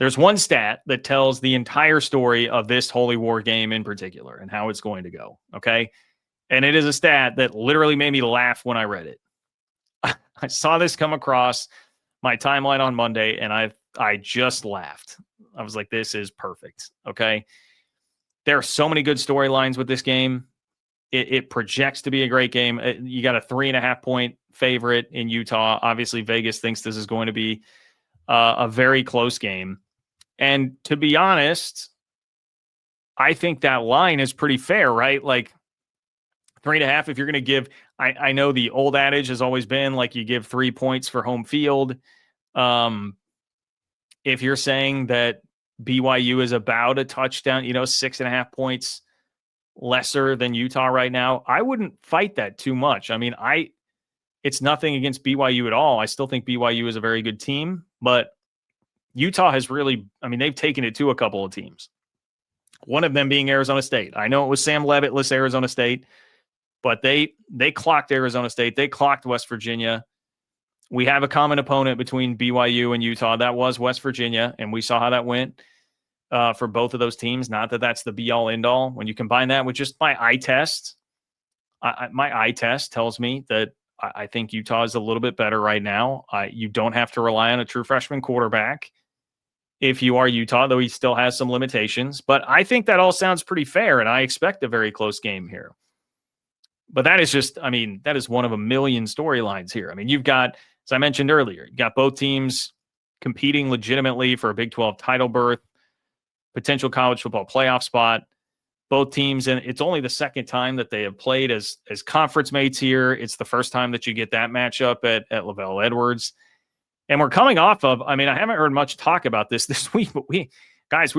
There's one stat that tells the entire story of this Holy War game in particular and how it's going to go, okay? And it is a stat that literally made me laugh when I read it. I saw this come across my timeline on Monday, and I just laughed. I was like, this is perfect, okay? There are so many good storylines with this game. It projects to be a great game. You got a 3.5-point favorite in Utah. Obviously, Vegas thinks this is going to be a very close game. And to be honest, I think that line is pretty fair, right? Like 3.5, if you're going to give, I know the old adage has always been like you give 3 points for home field. If you're saying that BYU is about a touchdown, 6.5 points lesser than Utah right now, I wouldn't fight that too much. I mean, it's nothing against BYU at all. I still think BYU is a very good team, but Utah has really, they've taken it to a couple of teams. One of them being Arizona State. I know it was Sam Levitt-less Arizona State, but they clocked Arizona State. They clocked West Virginia. We have a common opponent between BYU and Utah. That was West Virginia, and we saw how that went for both of those teams. Not that that's the be-all, end-all. When you combine that with just my eye test, my eye test tells me that I think Utah is a little bit better right now. You don't have to rely on a true freshman quarterback if you are Utah, though he still has some limitations. But I think that all sounds pretty fair, and I expect a very close game here. But that is just, that is one of a million storylines here. You've got, as I mentioned earlier, you got both teams competing legitimately for a Big 12 title berth, potential college football playoff spot. Both teams, and it's only the second time that they have played as conference mates here. It's the first time that you get that matchup at Lavelle Edwards. And we're coming off of, I haven't heard much talk about this week, but we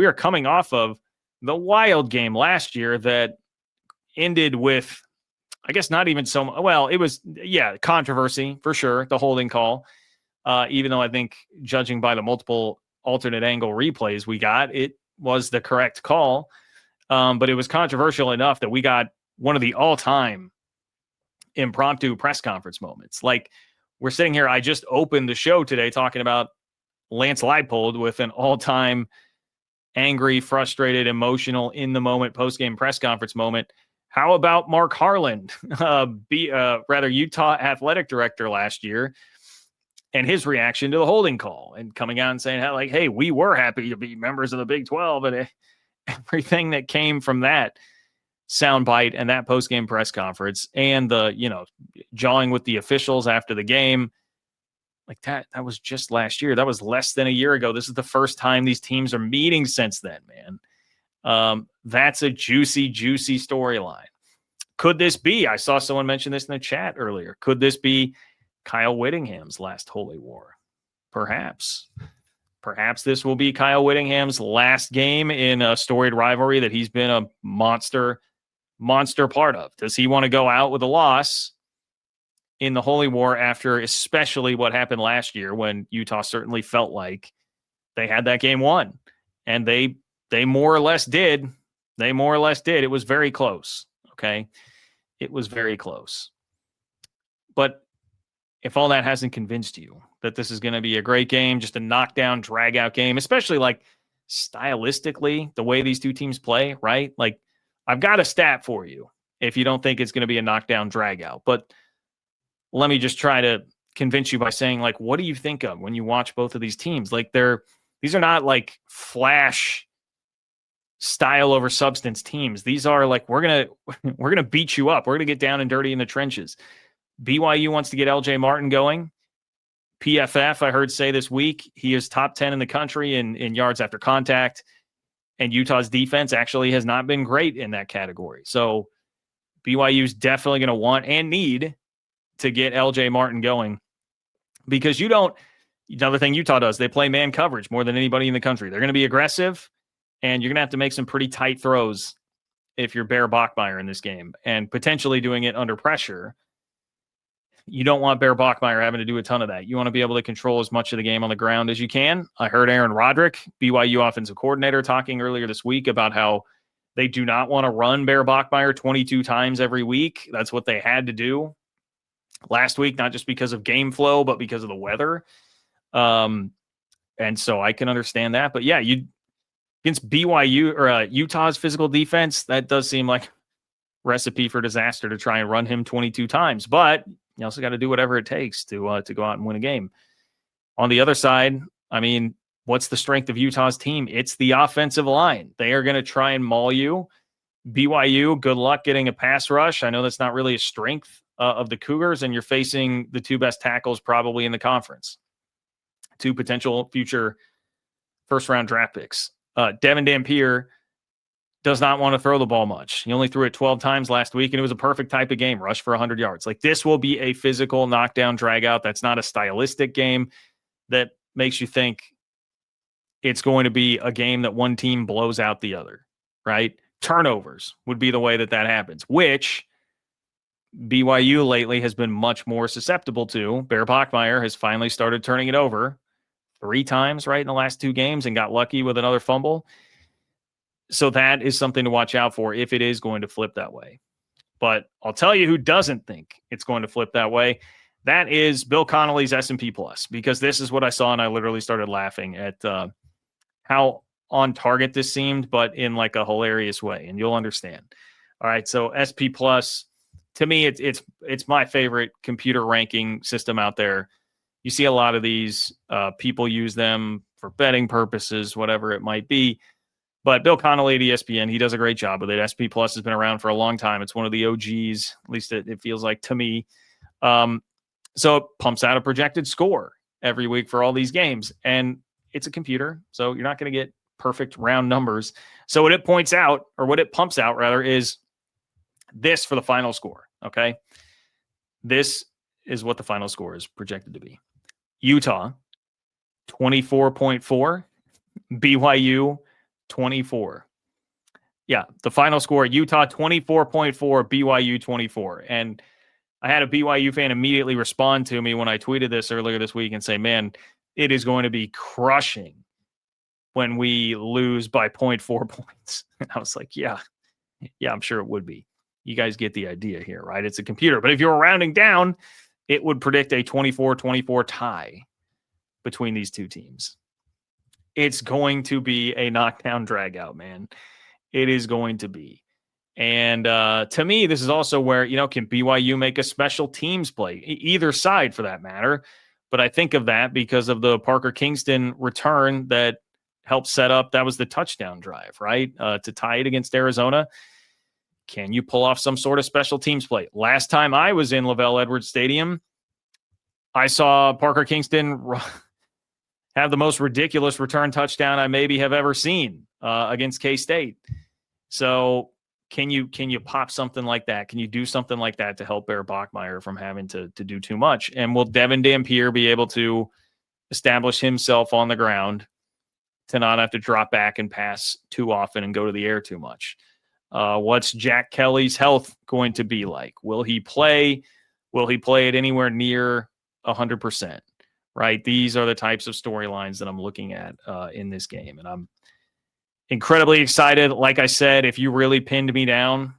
are coming off of the wild game last year that ended with, I guess not even so, well, it was, controversy for sure, the holding call. Even though I think judging by the multiple alternate angle replays we got, it was the correct call. But it was controversial enough that we got one of the all-time impromptu press conference moments. Like, we're sitting here, I just opened the show today talking about Lance Leipold with an all-time angry, frustrated, emotional, in-the-moment post-game press conference moment. How about Mark Harlan, Utah athletic director last year, and his reaction to the holding call and coming out and saying, like, hey, we were happy to be members of the Big 12, and everything that came from that soundbite and that post-game press conference and the, jawing with the officials after the game, like that was just last year. That was less than a year ago. This is the first time these teams are meeting since then, man. That's a juicy, juicy storyline. Could this be, I saw someone mention this in the chat earlier, could this be Kyle Whittingham's last Holy War? Perhaps. Perhaps this will be Kyle Whittingham's last game in a storied rivalry that he's been a monster part of. Does he want to go out with a loss in the Holy War after especially what happened last year when Utah certainly felt like they had that game won? And they more or less did. They more or less did. It was very close, okay? It was very close. But if all that hasn't convinced you that this is going to be a great game, just a knockdown, drag-out game, especially like stylistically, the way these two teams play, right? Like, I've got a stat for you if you don't think it's going to be a knockdown, drag-out. But let me just try to convince you by saying, like, what do you think of when you watch both of these teams? Like, these are not like flash style over substance teams. These are like, we're going to beat you up. We're going to get down and dirty in the trenches. BYU wants to get LJ Martin going. PFF, I heard say this week, he is top 10 in the country in yards after contact. And Utah's defense actually has not been great in that category. So BYU is definitely going to want and need to get LJ Martin going, because another thing Utah does, they play man coverage more than anybody in the country. They're going to be aggressive, and you're going to have to make some pretty tight throws if you're Bear Bachmeier in this game, and potentially doing it under pressure. You don't want Bear Bachmeier having to do a ton of that. You want to be able to control as much of the game on the ground as you can. I heard Aaron Roderick, BYU offensive coordinator, talking earlier this week about how they do not want to run Bear Bachmeier 22 times every week. That's what they had to do last week, not just because of game flow, but because of the weather. And so I can understand that. But yeah, against BYU or Utah's physical defense, that does seem like recipe for disaster to try and run him 22 times. But you also got to do whatever it takes to go out and win a game. On the other side, I mean, what's the strength of Utah's team? It's the offensive line. They are going to try and maul you. BYU, good luck getting a pass rush. I know that's not really a strength of the Cougars, and you're facing the two best tackles probably in the conference. Two potential future first-round draft picks. Devin Dampier does not want to throw the ball much. He only threw it 12 times last week, and it was a perfect type of game, rush for 100 yards. Like, this will be a physical knockdown, drag-out. That's not a stylistic game that makes you think it's going to be a game that one team blows out the other, right? Turnovers would be the way that happens, which BYU lately has been much more susceptible to. Bear Bachmeier has finally started turning it over 3 times, right, in the last 2 games and got lucky with another fumble. So that is something to watch out for if it is going to flip that way. But I'll tell you who doesn't think it's going to flip that way. That is Bill Connolly's S&P Plus, because this is what I saw, and I literally started laughing at how on target this seemed, but in like a hilarious way, and you'll understand. All right, so SP Plus, to me, it's my favorite computer ranking system out there. You see a lot of these people use them for betting purposes, whatever it might be. But Bill Connolly at ESPN, he does a great job with it. SP Plus has been around for a long time. It's one of the OGs, at least it feels like to me. So it pumps out a projected score every week for all these games. And it's a computer, so you're not going to get perfect round numbers. So what it points out, or what it pumps out rather, is this for the final score, okay? This is what the final score is projected to be. Utah, 24.4. BYU, 24. Yeah, the final score, Utah 24.4, BYU 24. And I had a BYU fan immediately respond to me when I tweeted this earlier this week and say, man, it is going to be crushing when we lose by 0.4 points. And I was like, yeah, I'm sure it would be. You guys get the idea here, right? It's a computer. But if you were rounding down, it would predict a 24-24 tie between these two teams. It's going to be a knockdown drag-out, man. It is going to be. And to me, this is also where, can BYU make a special teams play? Either side, for that matter. But I think of that because of the Parker Kingston return that helped set up, that was the touchdown drive, right? To tie it against Arizona. Can you pull off some sort of special teams play? Last time I was in Lavelle Edwards Stadium, I saw Parker Kingston have the most ridiculous return touchdown I maybe have ever seen against K-State. So can you pop something like that? Can you do something like that to help Bear Bachmeier from having to do too much? And will Devin Dampier be able to establish himself on the ground to not have to drop back and pass too often and go to the air too much? What's Jack Kelly's health going to be like? Will he play? Will he play at anywhere near 100%? Right? These are the types of storylines that I'm looking at in this game. And I'm incredibly excited. Like I said, if you really pinned me down,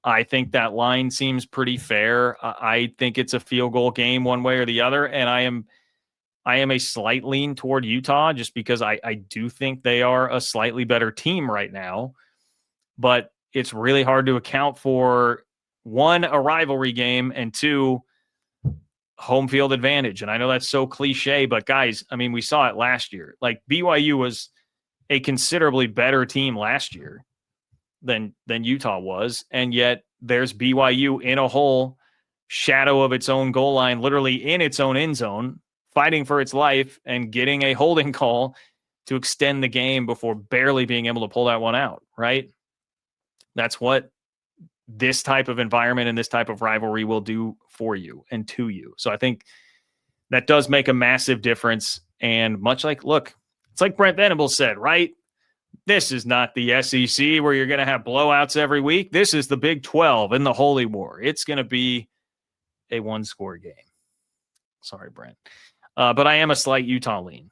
I think that line seems pretty fair. I think it's a field goal game one way or the other. And I am a slight lean toward Utah just because I do think they are a slightly better team right now. But it's really hard to account for, 1, a rivalry game, and 2, home field advantage. And I know that's so cliche, but guys, I mean, we saw it last year. Like, BYU was a considerably better team last year than Utah was. And yet there's BYU in a hole, shadow of its own goal line, literally in its own end zone, fighting for its life and getting a holding call to extend the game before barely being able to pull that one out, right? That's what this type of environment and this type of rivalry will do for you and to you. So I think that does make a massive difference. And much like, look, it's like Brent Venables said, right? This is not the SEC where you're going to have blowouts every week. This is the Big 12 in the Holy War. It's going to be a one-score game. Sorry, Brent. But I am a slight Utah lean.